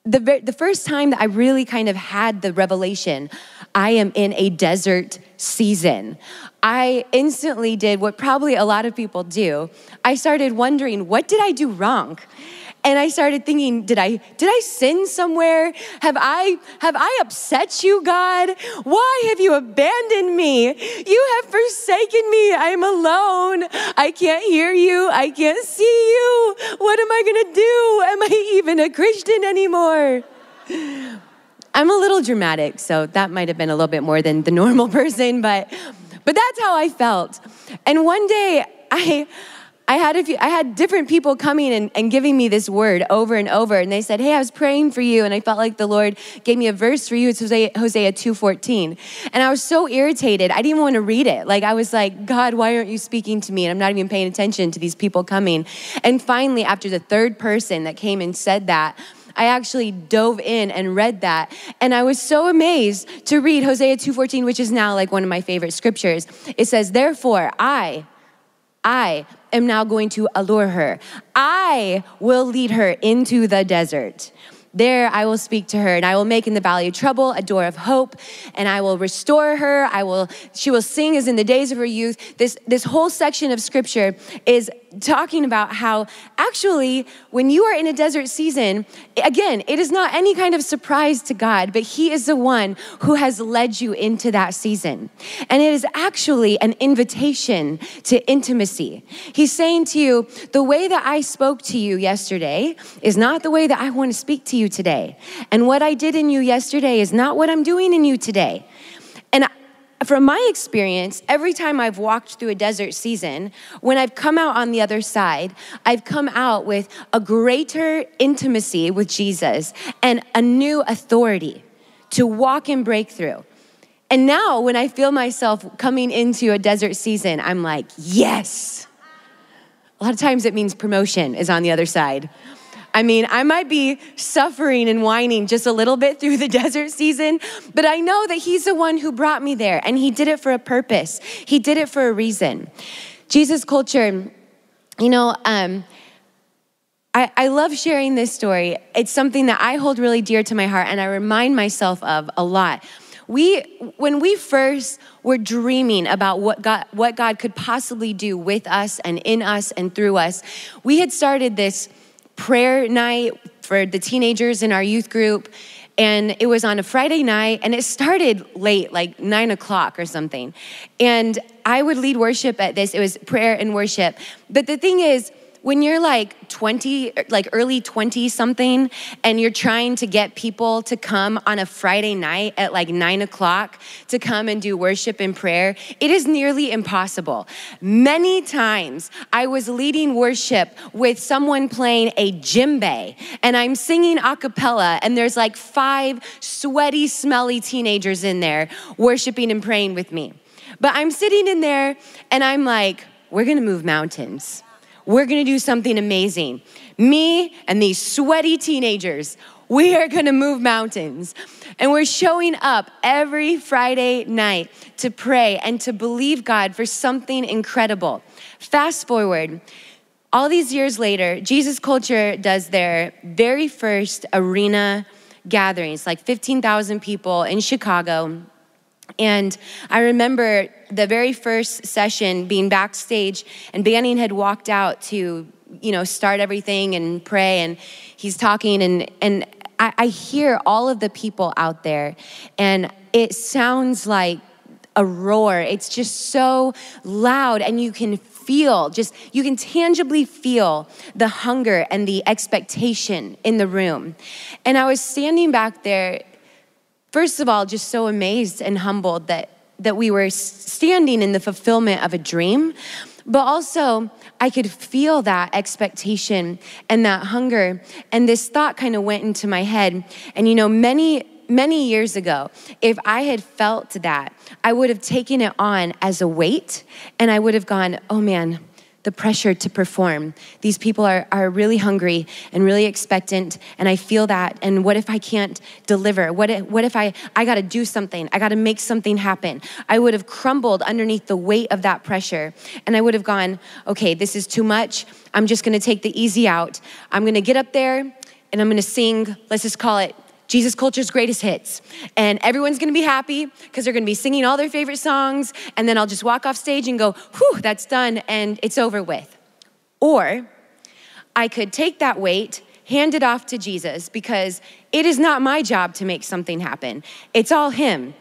the first time that I really kind of had the revelation, I am in a desert season, I instantly did what probably a lot of people do. I started wondering, what did I do wrong? And I started thinking, did I sin somewhere? Have I upset you, God? Why have you abandoned me? You have forsaken me. I'm alone. I can't hear you. I can't see you. What am I gonna do? Am I even a Christian anymore? I'm a little dramatic, so that might have been a little bit more than the normal person, but that's how I felt. And one day I had different people coming and giving me this word over and over. And they said, hey, I was praying for you. And I felt like the Lord gave me a verse for you. It's Hosea 2:14. And I was so irritated. I didn't even want to read it. Like, I was like, God, why aren't you speaking to me? And I'm not even paying attention to these people coming. And finally, after the third person that came and said that, I actually dove in and read that. And I was so amazed to read Hosea 2:14, which is now like one of my favorite scriptures. It says, therefore, I am now going to allure her. I will lead her into the desert. There I will speak to her, and I will make in the valley of trouble a door of hope, and I will restore her. She will sing as in the days of her youth. This whole section of scripture is talking about how actually when you are in a desert season, again, it is not any kind of surprise to God, but He is the one who has led you into that season. And it is actually an invitation to intimacy. He's saying to you, the way that I spoke to you yesterday is not the way that I want to speak to you today. And what I did in you yesterday is not what I'm doing in you today. And from my experience, every time I've walked through a desert season, when I've come out on the other side, I've come out with a greater intimacy with Jesus and a new authority to walk in breakthrough. And now when I feel myself coming into a desert season, I'm like, yes. A lot of times it means promotion is on the other side. I mean, I might be suffering and whining just a little bit through the desert season, but I know that He's the one who brought me there, and He did it for a purpose. He did it for a reason. Jesus culture, I love sharing this story. It's something that I hold really dear to my heart, and I remind myself of a lot. When we first were dreaming about what God could possibly do with us and in us and through us, we had started this prayer night for the teenagers in our youth group. And it was on a Friday night, and it started late, like 9 o'clock or something. And I would lead worship at this. It was prayer and worship. But the thing is, when you're like 20, like early 20 something, and you're trying to get people to come on a Friday night at like 9 o'clock to come and do worship and prayer, it is nearly impossible. Many times I was leading worship with someone playing a djembe, and I'm singing a cappella, and there's like 5 sweaty, smelly teenagers in there worshiping and praying with me. But I'm sitting in there and I'm like, we're gonna move mountains. We're gonna do something amazing. Me and these sweaty teenagers, we are gonna move mountains. And we're showing up every Friday night to pray and to believe God for something incredible. Fast forward, all these years later, Jesus Culture does their very first arena gatherings, like 15,000 people in Chicago. And I remember the very first session being backstage, and Banning had walked out to, start everything and pray, and he's talking, and I hear all of the people out there, and it sounds like a roar. It's just so loud, and you can tangibly feel the hunger and the expectation in the room. And I was standing back there, first of all, just so amazed and humbled that we were standing in the fulfillment of a dream, but also I could feel that expectation and that hunger. And this thought kind of went into my head. And many years ago, if I had felt that, I would have taken it on as a weight, and I would have gone, oh man, the pressure to perform. These people are really hungry and really expectant, and I feel that, and what if I can't deliver? What if I gotta do something? I gotta make something happen. I would have crumbled underneath the weight of that pressure, and I would have gone, okay, this is too much. I'm just gonna take the easy out. I'm gonna get up there, and I'm gonna sing, let's just call it Jesus Culture's greatest hits. And everyone's gonna be happy because they're gonna be singing all their favorite songs, and then I'll just walk off stage and go, whew, that's done, and it's over with. Or I could take that weight, hand it off to Jesus, because it is not my job to make something happen. It's all him.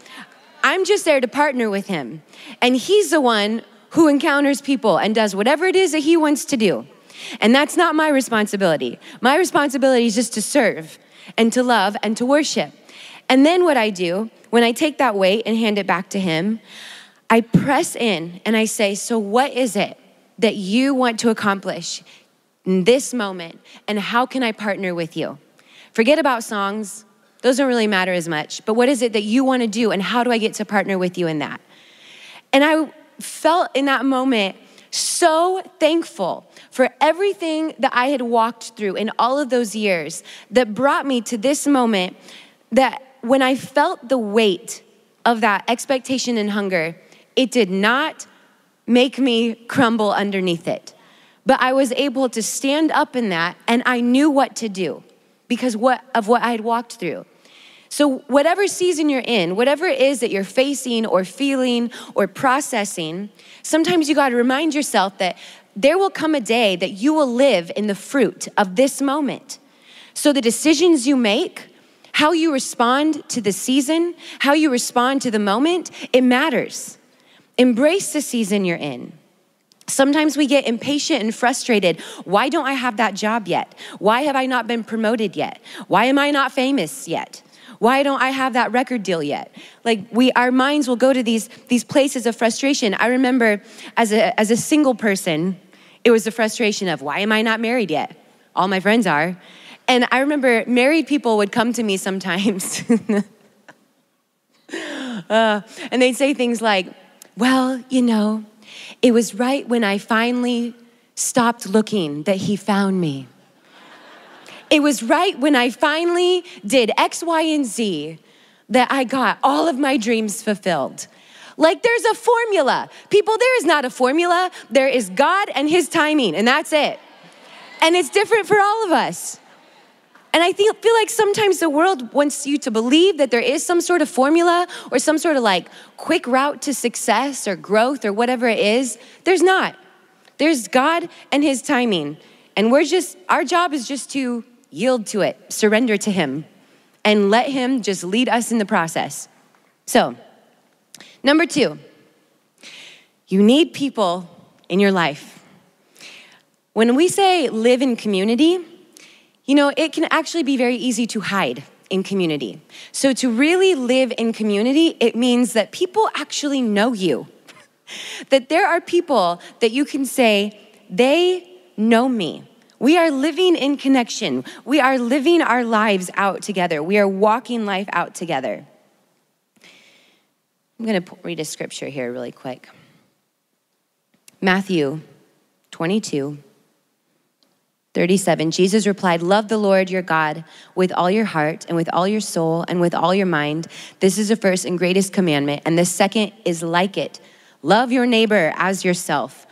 I'm just there to partner with him. And he's the one who encounters people and does whatever it is that he wants to do. And that's not my responsibility. My responsibility is just to serve and to love and to worship. And then what I do, when I take that weight and hand it back to him, I press in and I say, so what is it that you want to accomplish in this moment, and how can I partner with you? Forget about songs. Those don't really matter as much. But what is it that you want to do, and how do I get to partner with you in that? And I felt in that moment so thankful for everything that I had walked through in all of those years that brought me to this moment, that when I felt the weight of that expectation and hunger, it did not make me crumble underneath it. But I was able to stand up in that, and I knew what to do because of what I had walked through. So whatever season you're in, whatever it is that you're facing or feeling or processing, sometimes you got to remind yourself that there will come a day that you will live in the fruit of this moment. So the decisions you make, how you respond to the season, how you respond to the moment, it matters. Embrace the season you're in. Sometimes we get impatient and frustrated. Why don't I have that job yet? Why have I not been promoted yet? Why am I not famous yet? Why don't I have that record deal yet? Like our minds will go to these places of frustration. I remember as a single person, it was the frustration of, why am I not married yet? All my friends are. And I remember married people would come to me sometimes and they'd say things like, well, it was right when I finally stopped looking that he found me. It was right when I finally did X, Y, and Z that I got all of my dreams fulfilled. Like there's a formula. People, there is not a formula. There is God and his timing, and that's it. And it's different for all of us. And I feel like sometimes the world wants you to believe that there is some sort of formula or some sort of like quick route to success or growth or whatever it is. There's not. There's God and his timing. And our job is just to yield to it, surrender to him, and let him just lead us in the process. So, number 2, you need people in your life. When we say live in community, it can actually be very easy to hide in community. So to really live in community, it means that people actually know you. That there are people that you can say, they know me. We are living in connection. We are living our lives out together. We are walking life out together. I'm going to read a scripture here really quick. Matthew 22:37. Jesus replied, love the Lord your God with all your heart and with all your soul and with all your mind. This is the first and greatest commandment. And the second is like it. Love your neighbor as yourself.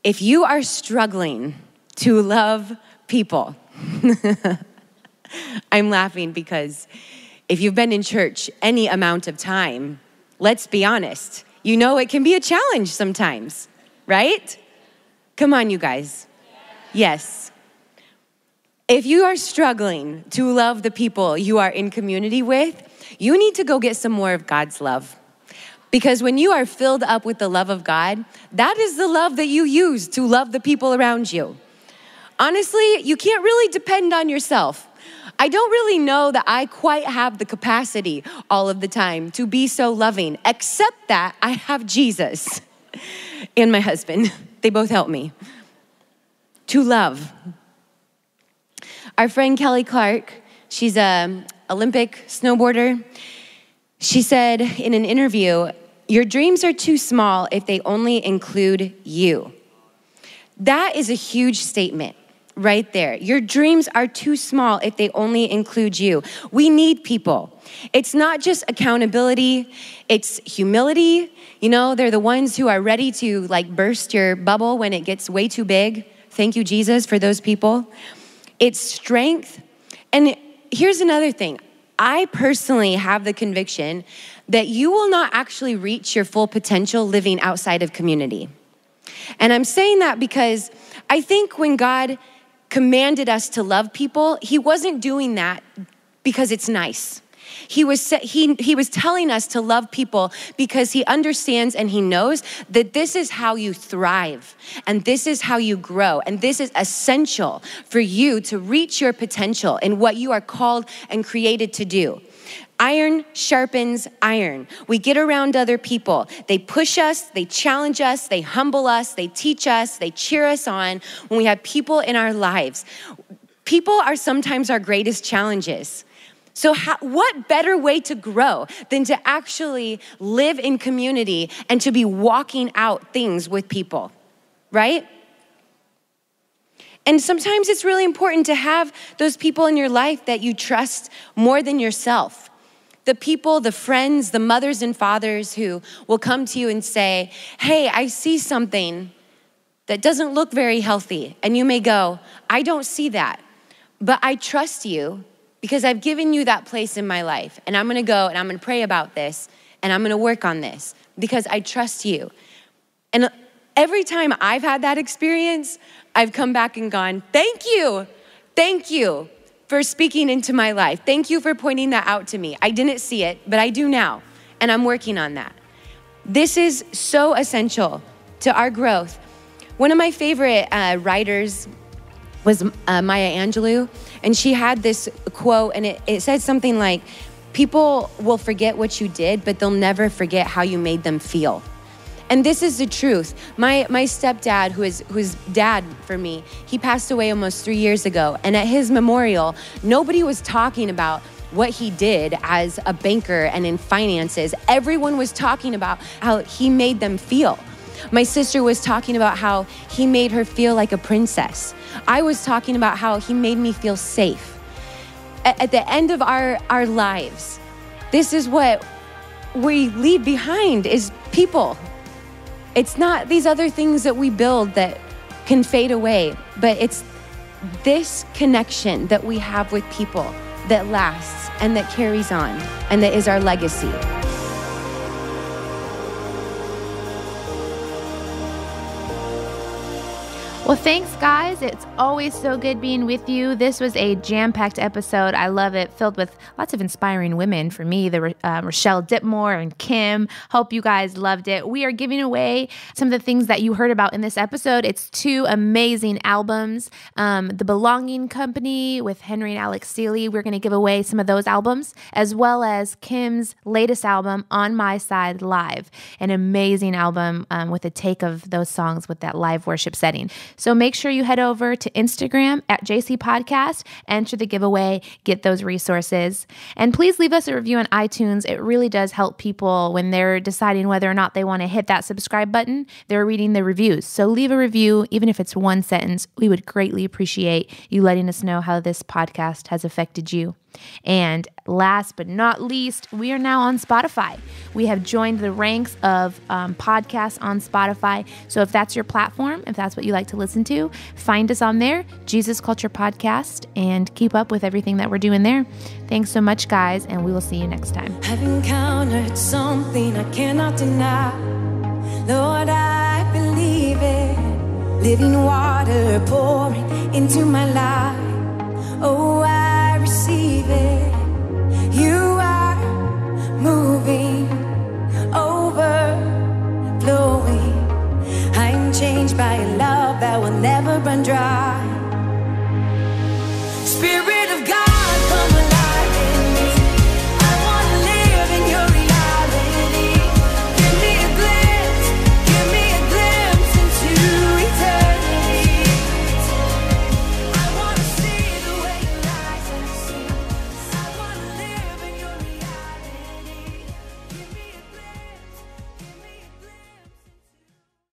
If you are struggling to love people, I'm laughing because if you've been in church any amount of time, let's be honest, it can be a challenge sometimes, right? Come on, you guys. Yes. If you are struggling to love the people you are in community with, you need to go get some more of God's love. Because when you are filled up with the love of God, that is the love that you use to love the people around you. Honestly, you can't really depend on yourself. I don't really know that I quite have the capacity all of the time to be so loving, except that I have Jesus and my husband. They both help me to love. Our friend Kelly Clark, she's an Olympic snowboarder. She said in an interview, "Your dreams are too small if they only include you." That is a huge statement right there. Your dreams are too small if they only include you. We need people. It's not just accountability, it's humility. You know, they're the ones who are ready to like burst your bubble when it gets way too big. Thank you, Jesus, for those people. It's strength. And here's another thing. I personally have the conviction that you will not actually reach your full potential living outside of community. And I'm saying that because I think when God commanded us to love people, he wasn't doing that because it's nice. He was telling us to love people because he understands and he knows that this is how you thrive and this is how you grow and this is essential for you to reach your potential in what you are called and created to do. Iron sharpens iron. We get around other people. They push us, they challenge us, they humble us, they teach us, they cheer us on. When we have people in our lives, people are sometimes our greatest challenges. So what better way to grow than to actually live in community and to be walking out things with people, right? And sometimes it's really important to have those people in your life that you trust more than yourself. The people, the friends, the mothers and fathers who will come to you and say, "Hey, I see something that doesn't look very healthy." And you may go, "I don't see that, but I trust you because I've given you that place in my life. And I'm gonna go and I'm gonna pray about this and I'm gonna work on this because I trust you." And every time I've had that experience, I've come back and gone, thank you for speaking into my life. Thank you for pointing that out to me. I didn't see it, but I do now, and I'm working on that. This is so essential to our growth. One of my favorite writers was Maya Angelou, and she had this quote, and it said something like, "People will forget what you did, but they'll never forget how you made them feel." And this is the truth. My stepdad, who is dad for me, he passed away almost 3 years ago. And at his memorial, nobody was talking about what he did as a banker and in finances. Everyone was talking about how he made them feel. My sister was talking about how he made her feel like a princess. I was talking about how he made me feel safe. At the end of our lives, this is what we leave behind is people. It's not these other things that we build that can fade away, but it's this connection that we have with people that lasts and that carries on and that is our legacy. Well, thanks, guys. It's always so good being with you. This was a jam-packed episode. I love it, filled with lots of inspiring women for me, the Rochelle Dipmore and Kim. Hope you guys loved it. We are giving away some of the things that you heard about in this episode. It's 2 amazing albums. The Belonging Company with Henry and Alex Seeley. We're going to give away some of those albums, as well as Kim's latest album, On My Side Live, an amazing album with a take of those songs with that live worship setting. So make sure you head over to Instagram at JC Podcast, enter the giveaway, get those resources. And please leave us a review on iTunes. It really does help people when they're deciding whether or not they want to hit that subscribe button. They're reading the reviews. So leave a review, even if it's 1 sentence. We would greatly appreciate you letting us know how this podcast has affected you. And last but not least, we are now on Spotify. We have joined the ranks of podcasts on Spotify. So if that's your platform, if that's what you like to listen to, find us on there, Jesus Culture Podcast, and keep up with everything that we're doing there. Thanks so much, guys, and we will see you next time. I've encountered something I cannot deny. Lord, I believe it. Living water pouring into my life. Spirit of God.